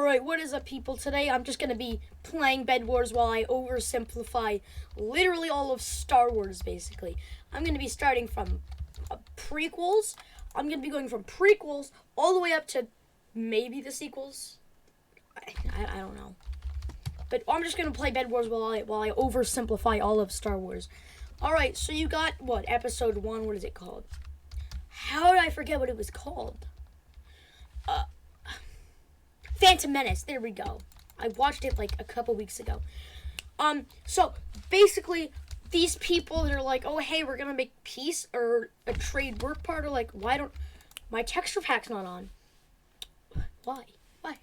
Alright, what is up, people? Today I'm just going to be playing Bed Wars while I oversimplify literally all of Star Wars, basically. I'm going to be starting from prequels. I'm going to be going from prequels all the way up to maybe the sequels. I don't know. But I'm just going to play Bed Wars while I oversimplify all of Star Wars. Alright, so you got, what, episode 1, what is it called? How did I forget what it was called? Phantom Menace, there we go. I watched it like a couple weeks ago. So basically, these people that are like, oh hey, we're gonna make peace or a trade work part, are like, why don't my texture pack's not on? Why? But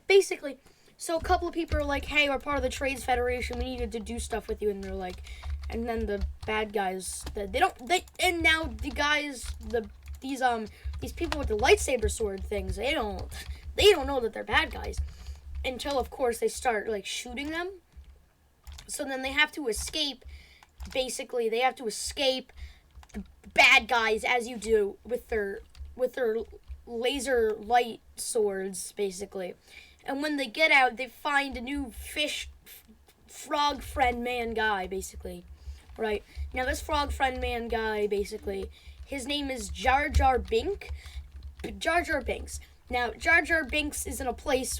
basically, so a couple of people are like, hey, we're part of the Trades Federation, we needed to do stuff with you, and they're like, and then the bad guys, and now the guys, these people with the lightsaber sword things, they don't know that they're bad guys until, of course, they start like shooting them. So then they have to escape. Basically, they have to escape the bad guys, as you do with their laser light swords, basically. And when they get out, they find a new frog friend man guy, basically. Right now, this frog friend man guy, basically, his name is Jar Jar Binks. Now, Jar Jar Binks is in a place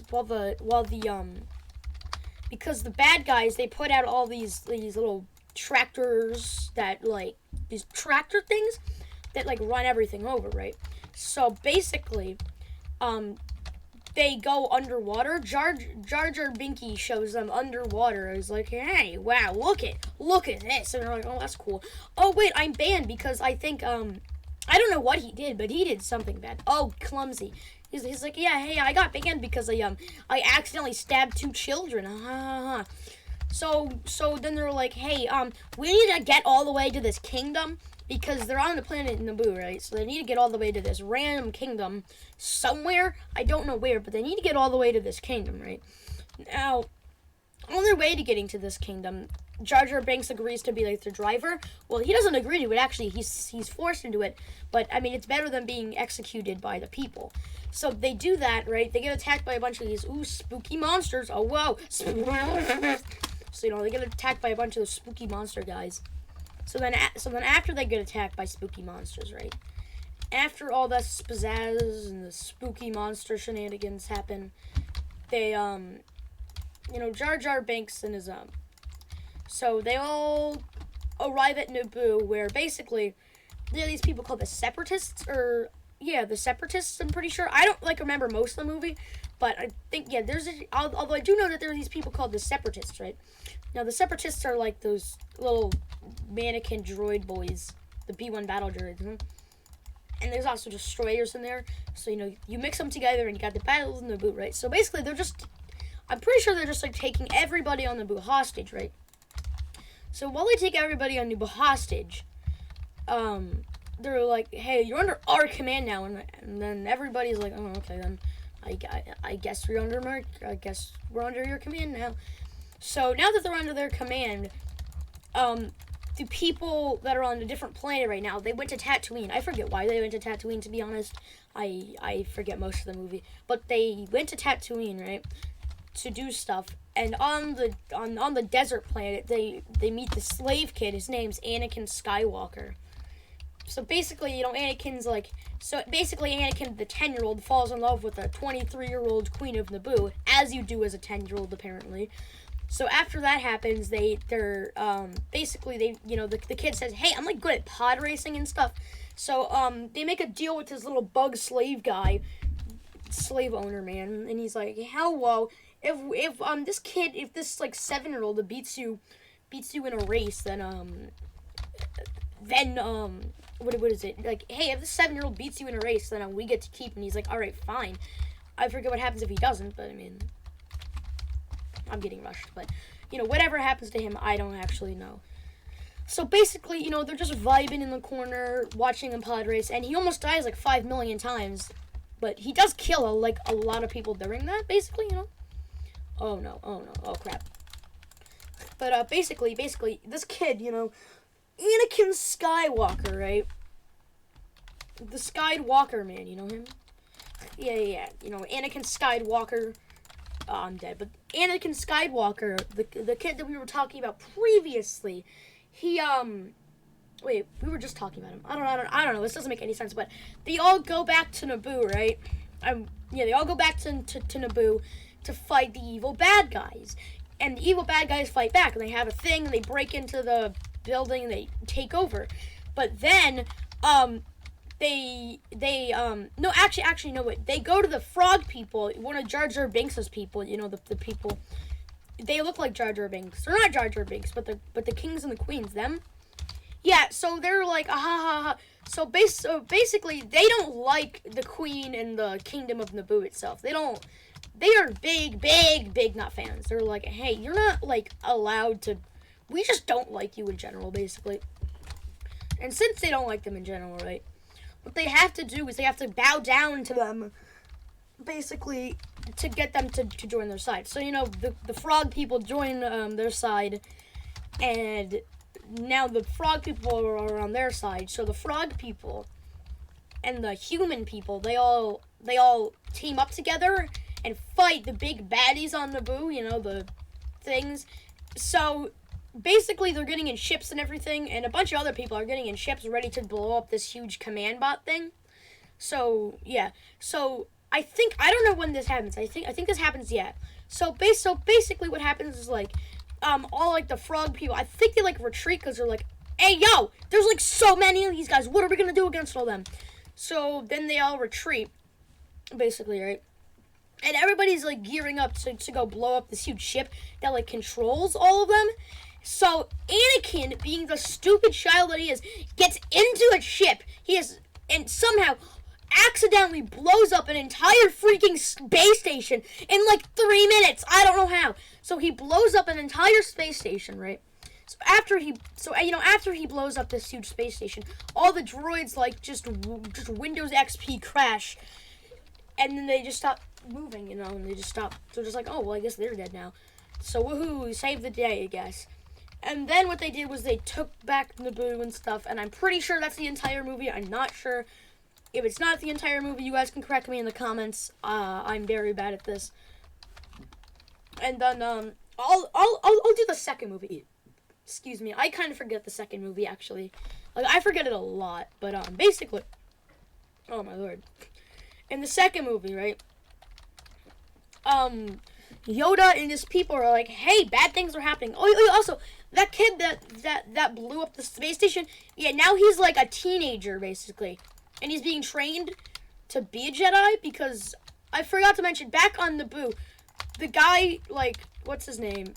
because the bad guys, they put out all these little tractors that, like, these tractor things that, like, run everything over, right? So basically, they go underwater. Jar Jar Binky shows them underwater. He's like, hey, wow, look at this. And they're like, oh, that's cool. Oh, wait, I'm banned because I think, I don't know what he did, but he did something bad. Oh, clumsy. He's like, yeah, hey, I got banned because I accidentally stabbed 2 children. So then they're like, hey, we need to get all the way to this kingdom because they're on the planet Naboo, right? So they need to get all the way to this random kingdom somewhere. I don't know where, but they need to get all the way to this kingdom, right? Now, on their way to getting to this kingdom, Jar Jar Binks agrees to be like the driver. Well, he doesn't agree to it, actually. He's forced into it. But, I mean, it's better than being executed by the people. So they do that, right? They get attacked by a bunch of these, spooky monsters. Oh, whoa. So, they get attacked by a bunch of those spooky monster guys. So then after they get attacked by spooky monsters, right? After all the pizzazz and the spooky monster shenanigans happen, they, Jar Jar Binks and his, so they all arrive at Naboo, where basically there are these people called the Separatists, the Separatists, I'm pretty sure. I don't, remember most of the movie, but I think, although I do know that there are these people called the Separatists, right? Now, the Separatists are like those little mannequin droid boys, the pt1 battle droids, and there's also destroyers in there, so, you mix them together and you got the battles in Naboo, right? So basically, I'm pretty sure they're just, taking everybody on Naboo hostage, right? So while they take everybody on Naboo hostage, they're like, hey, you're under our command now, and then everybody's like, oh, okay, then I guess we're under your command now. So now that they're under their command, the people that are on a different planet right now, they went to Tatooine. I forget why they went to Tatooine, to be honest. I forget most of the movie, but they went to Tatooine, right, to do stuff. And on the desert planet, they meet the slave kid. His name's Anakin Skywalker. So basically, Anakin, the 10-year-old, falls in love with a 23-year-old Queen of Naboo, as you do as a 10-year-old, apparently. So after that happens, the kid says, hey, I'm, good at pod racing and stuff. So, they make a deal with this little bug slave guy, slave owner, man, and he's like, hello, if this 7-year-old beats you in a race, then what is it? Like, hey, if this 7-year-old beats you in a race, then we get to keep. And he's like, all right, fine. I forget what happens if he doesn't, but I mean, I'm getting rushed. But, whatever happens to him, I don't actually know. So basically, they're just vibing in the corner, watching him pod race, and he almost dies 5 million times. But he does kill a lot of people during that, basically, Oh no, oh crap. But basically, this kid, Anakin Skywalker, right? The Skywalker man, you know him? Yeah. You know, Anakin Skywalker. Oh, I'm dead. But Anakin Skywalker, the kid that we were talking about previously, he wait, we were just talking about him. I don't know. This doesn't make any sense. But they all go back to Naboo, right? Yeah, they all go back to Naboo to fight the evil bad guys, and the evil bad guys fight back, and they have a thing, and they break into the building, and they take over. But then, no, actually, no, wait. They go to the frog people, one of Jar Jar Binks' people, you know, the people. They look like Jar Jar Binks. They're not Jar Jar Binks, but the kings and the queens, them. Yeah, so they're like, ah, ha, ha, ha. So basically, they don't like the queen and the kingdom of Naboo itself. They are big not fans. They're like, hey, you're not, like, allowed to, we just don't like you in general, basically. And since they don't like them in general, right, what they have to do is they have to bow down to them, basically, to get them to join their side. So, you know, the frog people join their side, and now the frog people are on their side. So the frog people and the human people, they all team up together and fight the big baddies on Naboo, you know, the things. So basically they're getting in ships and everything, and a bunch of other people are getting in ships ready to blow up this huge command bot thing. So yeah. So I don't know when this happens. I think this happens yet. So basically what happens is, like, all, like, the frog people, I think they, like, retreat because they're like, hey, yo, there's, like, so many of these guys. What are we going to do against all them? So then they all retreat, basically, right? And everybody's, like, gearing up to go blow up this huge ship that, like, controls all of them. So Anakin, being the stupid child that he is, gets into a ship. And somehow accidentally blows up an entire freaking space station in, like, 3 minutes. I don't know how. So he blows up an entire space station, right? So after he blows up this huge space station, all the droids, like, just Windows XP crash, and then they just stop moving, you know, and they just stop. So just like, oh, well, I guess they're dead now. So woohoo, saved the day, I guess. And then what they did was they took back Naboo and stuff, and I'm pretty sure that's the entire movie. I'm not sure. If it's not the entire movie, you guys can correct me in the comments. I'm very bad at this. And then I'll do the second movie. Excuse me, I kind of forget the second movie, actually. Like, I forget it a lot, but basically, oh my lord, in the second movie, right? Yoda and his people are like, hey, bad things are happening. Oh, also, that kid that blew up the space station, yeah, now he's like a teenager, basically. And he's being trained to be a Jedi because I forgot to mention, back on Naboo, the guy, like, what's his name?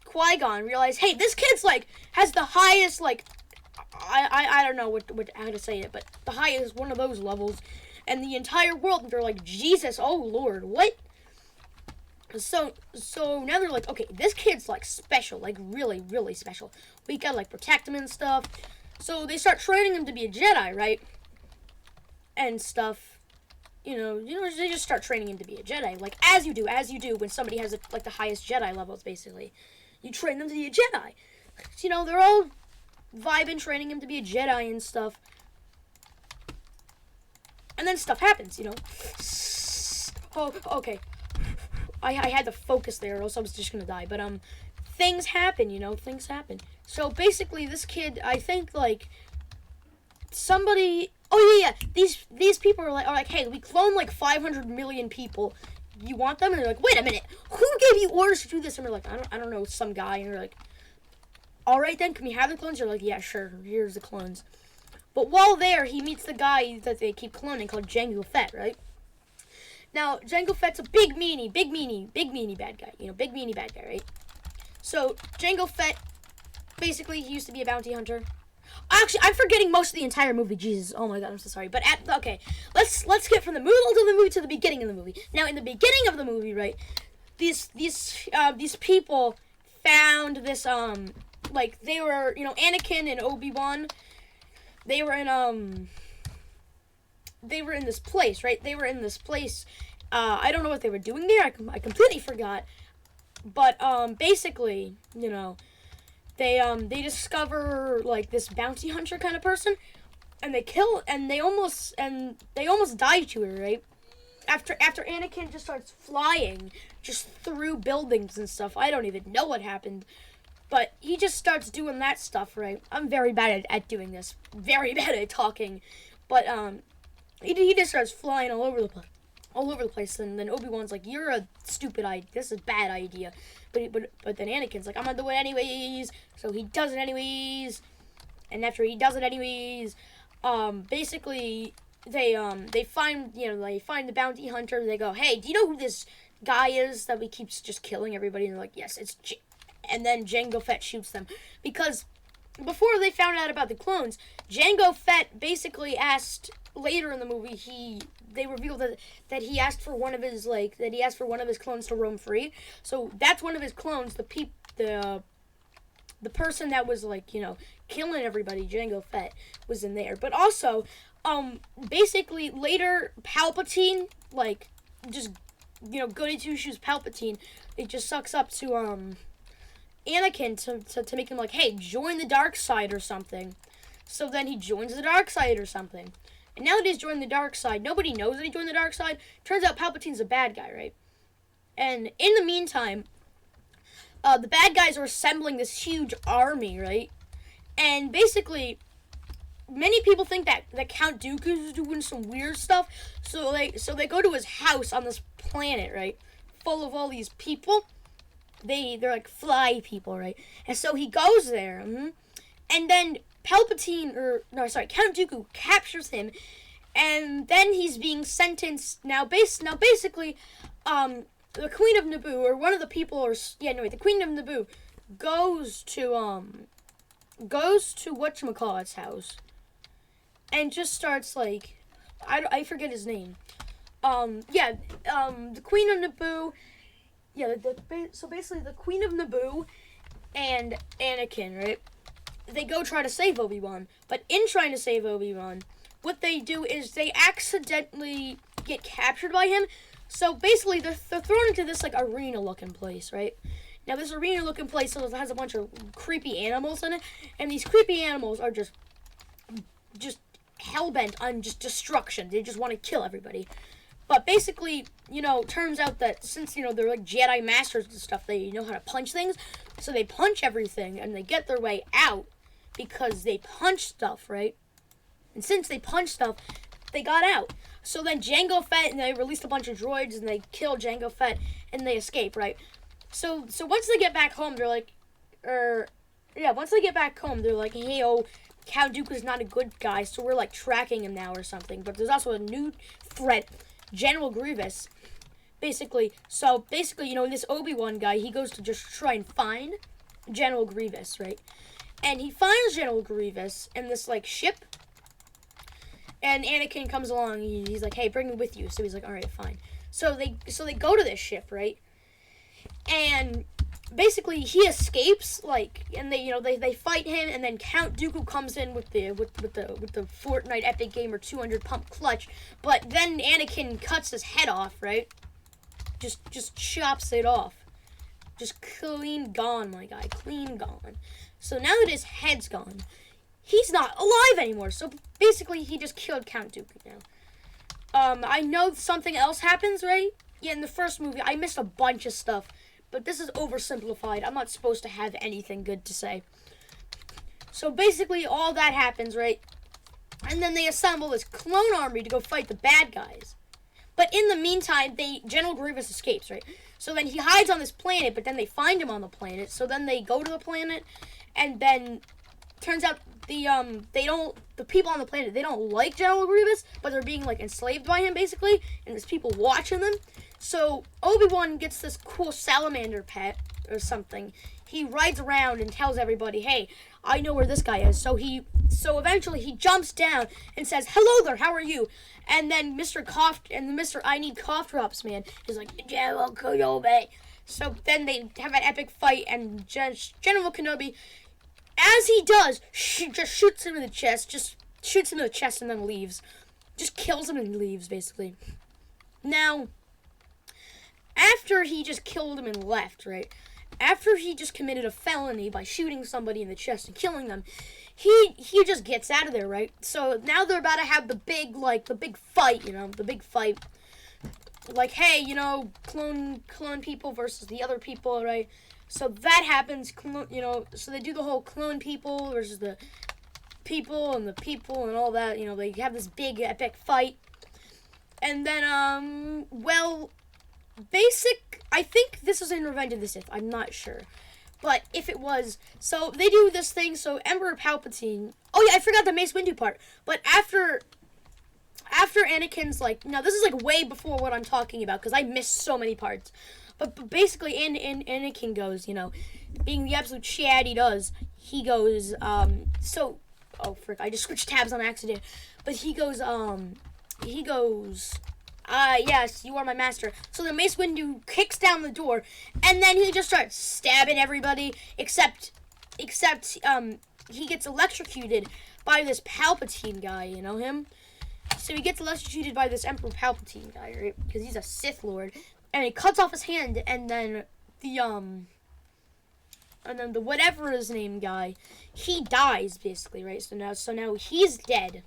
Qui-Gon realized, hey, this kid's, like, has the highest, like, I don't know how to say it, but the highest, one of those levels, and the entire world, and they're like, Jesus, oh Lord, what? So now they're like, okay, this kid's, like, special, like, really, really special. We gotta, like, protect him and stuff. So they start training him to be a Jedi, right? And stuff, you know, they just start training him to be a Jedi, like, as you do when somebody has, like, the highest Jedi levels, basically. You train them to be a Jedi. You know, they're all vibing, training him to be a Jedi and stuff. And then stuff happens, you know. Oh, okay. I had to focus there, or else I was just gonna die. But, things happen, you know, things happen. So, basically, this kid, I think, like, somebody... Oh, yeah. These people are like, hey, we clone, like, 500 million people. You want them? And they're like, wait a minute. Who gave you orders to do this? And they're like, I don't know, some guy. And they're like, all right, then, can we have the clones? They're like, yeah, sure, here's the clones. But while there, he meets the guy that they keep cloning called Jango Fett, right? Now, Jango Fett's a big meanie bad guy. You know, big meanie bad guy, right? So, Jango Fett, basically, he used to be a bounty hunter. Actually, I'm forgetting most of the entire movie. Jesus, oh my god, I'm so sorry. But okay, let's get from the middle of the movie to the beginning of the movie. Now, in the beginning of the movie, right, these people found this like, they were, you know, Anakin and Obi-Wan. They were in this place, right? They were in this place. I don't know what they were doing there. I completely forgot. But basically, you know, they discover, like, this bounty hunter kind of person, and they almost die to her, right? after Anakin just starts flying just through buildings and stuff. I don't even know what happened. But he just starts doing that stuff, right? I'm very bad at doing this. Very bad at talking. But he just starts flying all over the place, and then Obi-Wan's like, "You're a stupid idea. This is a bad idea." But then Anakin's like, "I'm gonna do it anyways." So he does it anyways. And after he does it anyways, basically they find the bounty hunter. They go, "Hey, do you know who this guy is that we keep just killing everybody?" And they're like, "Yes, it's." And then Jango Fett shoots them because before they found out about the clones, Jango Fett basically asked later in the movie they revealed that he asked for one of his clones to roam free. So that's one of his clones, the person that was killing everybody, Jango Fett, was in there. But also basically later Palpatine just goody two shoes Palpatine, it just sucks up to Anakin to make him like, "Hey, join the dark side or something." So then he joins the dark side or something. And now that he's joined the dark side, nobody knows that he joined the dark side. Turns out Palpatine's a bad guy, right? And in the meantime, the bad guys are assembling this huge army, right? And basically, many people think that Count Dooku's doing some weird stuff. So they go to his house on this planet, right? Full of all these people. They're like fly people, right? And so he goes there, and then Count Dooku captures him, and then he's being sentenced. Now basically, the Queen of Naboo, or one of the people, the Queen of Naboo goes to whatchamacallit's house, and just starts I forget his name. The Queen of Naboo. Yeah, so basically the Queen of Naboo and Anakin, right? They go try to save Obi-Wan. But in trying to save Obi-Wan, what they do is they accidentally get captured by him. So basically they're thrown into this arena-looking place, right? Now this arena-looking place has a bunch of creepy animals in it. And these creepy animals are just hell-bent on just destruction. They just want to kill everybody. But basically, turns out that since, they're like Jedi Masters and stuff, they know how to punch things. So they punch everything, and they get their way out because they punch stuff, right? And since they punch stuff, they got out. So then Jango Fett, and they released a bunch of droids, and they kill Jango Fett, and they escape, right? So once they get back home, they're like, once they get back home, they're like, "Hey, Count Dooku's not a good guy, so we're tracking him now or something." But there's also a new threat, General Grievous, basically. So basically, this Obi-Wan guy, he goes to just try and find General Grievous, right? And he finds General Grievous in this ship. And Anakin comes along. He's like, "Hey, bring me with you." So he's like, "All right, fine." So they go to this ship, right? And basically he escapes, and they fight him, and then Count Dooku comes in with the Fortnite Epic Gamer 200 pump clutch, but then Anakin cuts his head off, right? Just chops it off. Just clean gone, my guy, clean gone. So now that his head's gone, he's not alive anymore. So basically he just killed Count Dooku now. I know something else happens, right? Yeah, in the first movie I missed a bunch of stuff. But this is oversimplified. I'm not supposed to have anything good to say. So basically all that happens, right? And then they assemble this clone army to go fight the bad guys. But in the meantime, General Grievous escapes, right? So then he hides on this planet, but then they find him on the planet. So then they go to the planet, and then turns out the people on the planet, they don't like General Grievous, but they're being enslaved by him basically, and there's people watching them. So Obi-Wan gets this cool salamander pet or something. He rides around and tells everybody, "Hey, I know where this guy is." So eventually he jumps down and says, "Hello there, how are you?" And then Mr. I Need Cough Drops man is like, "General Kenobi." So then they have an epic fight, and General Kenobi, as he does, just shoots him in the chest, and then leaves. Just kills him and leaves, basically. Now, after he just killed him and left, right? After he just committed a felony by shooting somebody in the chest and killing them, he just gets out of there, right? So now they're about to have the big fight, the big fight. like, hey, clone people versus the other people, right? So that happens, so they do the whole clone people versus the people and all that, they have this big epic fight. And then, I think this was in Revenge of the Sith, I'm not sure. But if it was, so they do this thing, so Emperor Palpatine, oh yeah, I forgot the Mace Windu part, but after Anakin's, now this is, way before what I'm talking about, because I missed so many parts. But basically, Anakin goes, being the absolute Chad he does, he goes, oh, frick, I just switched tabs on accident. But he goes, yes, you are my master. So the Mace Windu kicks down the door, and then he just starts stabbing everybody, except he gets electrocuted by this Palpatine guy, you know him? So he gets electrocuted by this Emperor Palpatine guy, right? Because he's a Sith Lord. And he cuts off his hand, and then the whatever his name guy, he dies, basically, right? So now he's dead.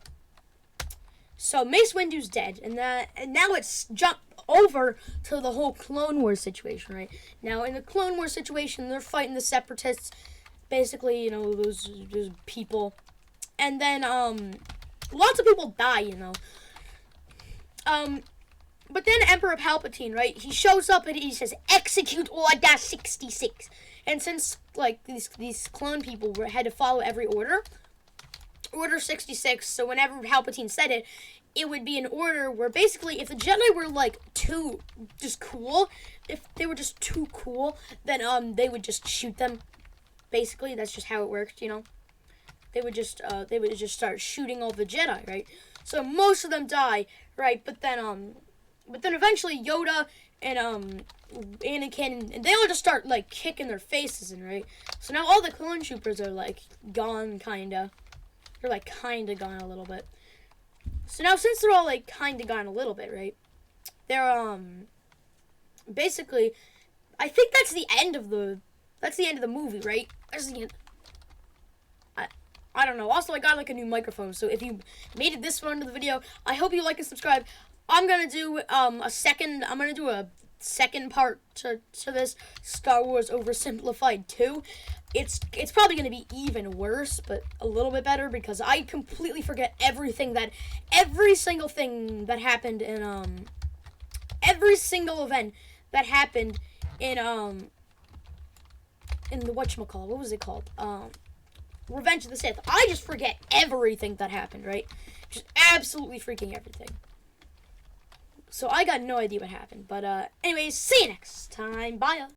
So Mace Windu's dead, and now let's jump over to the whole Clone Wars situation, right? Now in the Clone Wars situation, they're fighting the Separatists, basically, those people, and then lots of people die, But then Emperor Palpatine, right? He shows up and he says, "Execute Order 66," and since these clone people had to follow every order. Order 66, so whenever Palpatine said it, it would be an order where basically if the Jedi were too just cool, if they were just too cool, then they would just shoot them. Basically, that's just how it worked, They would just start shooting all the Jedi, right? So most of them die, right? But then eventually Yoda and Anakin, and they all just start kicking their faces in, right? So now all the clone troopers are gone, kinda. They're kinda gone a little bit. So now since they're all kinda gone a little bit, right? They're basically, I think that's the end of the movie, right? That's the end. I don't know. Also, I got a new microphone, so if you made it this far into the video, I hope you like and subscribe. I'm gonna do a second part to this Star Wars Oversimplified 2. It's probably gonna be even worse, but a little bit better because I completely forget every single thing that happened in every single event that happened in the whatchamacallit, what was it called? Revenge of the Sith. I just forget everything that happened, right? Just absolutely freaking everything. So I got no idea what happened. But anyways, see you next time. Bye.